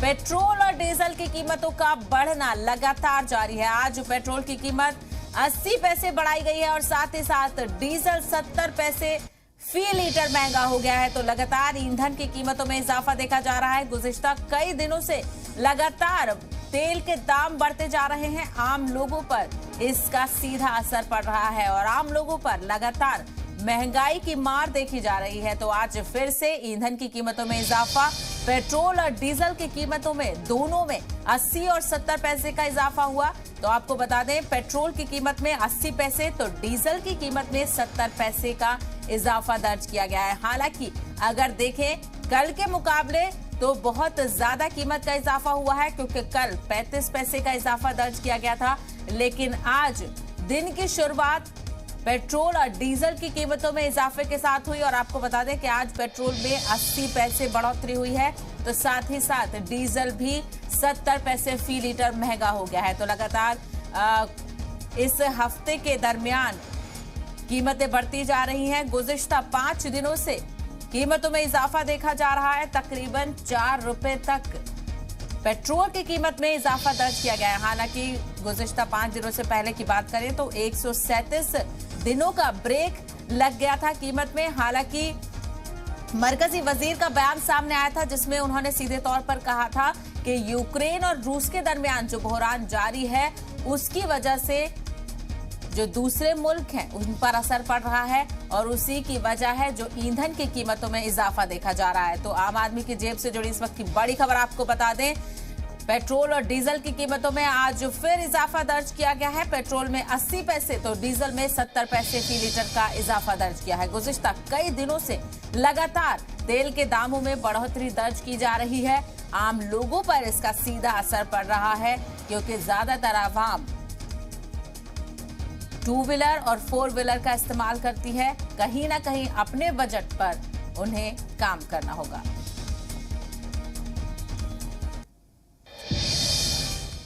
Petrol और diesel की कीमतों का बढ़ना लगातार जारी है। आज पेट्रोल की कीमत 80 पैसे बढ़ाई गई है और साथ ही साथ डीजल 70 पैसे फी लीटर महंगा हो गया है। तो लगातार ईंधन की कीमतों में इजाफा देखा जा रहा है। गुज़िश्ता कई दिनों से लगातार तेल के दाम बढ़ते जा रहे हैं। आम लोगों पर इसका सीधा असर पड़ रहा है और आम लोगों पर लगातार महंगाई की मार देखी जा रही है। तो आज फिर से ईंधन की कीमतों में इजाफा, पेट्रोल और डीजल की कीमतों में दोनों में 80 और 70 पैसे का इजाफा हुआ। तो आपको बता दें, पेट्रोल की कीमत में 80 पैसे तो डीजल की कीमत में 70 पैसे का इजाफा दर्ज किया गया है। हालांकि अगर देखें कल के मुकाबले तो बहुत ज्यादा कीमत का इजाफा हुआ है, क्योंकि कल 35 पैसे का इजाफा दर्ज किया गया था। लेकिन आज दिन की शुरुआत पेट्रोल और डीजल की कीमतों में इजाफे के साथ हुई और आपको बता दें कि आज पेट्रोल में 80 पैसे बढ़ोतरी हुई है, तो साथ ही साथ डीजल भी 70 पैसे फी लीटर महंगा हो गया है। तो लगातार इस हफ्ते के दरमियान कीमतें बढ़ती जा रही हैं। गुज़िश्ता 5 दिनों से कीमतों में इजाफा देखा जा रहा है। तकरीबन 4 रुपए तक पेट्रोल की कीमत में इजाफा दर्ज किया गया है। हालांकि गुज़िश्ता 5 दिनों से पहले की बात करें तो 137 दिनों का ब्रेक लग गया था कीमत में। हालांकि मरकजी वजीर का बयान सामने आया था, जिसमें उन्होंने सीधे तौर पर कहा था कि यूक्रेन और रूस के दरमियान जो बहरान जारी है, उसकी वजह से जो दूसरे मुल्क हैं उन पर असर पड़ रहा है और उसी की वजह है जो ईंधन की कीमतों में इजाफा देखा जा रहा है। तो आम आदमी की जेब से जुड़ी इस वक्त की बड़ी खबर आपको बता दें, पेट्रोल और डीजल की कीमतों में आज फिर इजाफा दर्ज किया गया है। पेट्रोल में 80 पैसे तो डीजल में 70 पैसे फी लीटर का इजाफा दर्ज किया है। गुज़िश्ता कई दिनों से लगातार तेल के दामों में बढ़ोतरी दर्ज की जा रही है। आम लोगों पर इसका सीधा असर पड़ रहा है, क्योंकि ज्यादातर आवाम 2 व्हीलर और 4 व्हीलर का इस्तेमाल करती है। कहीं ना कहीं अपने बजट पर उन्हें काम करना होगा।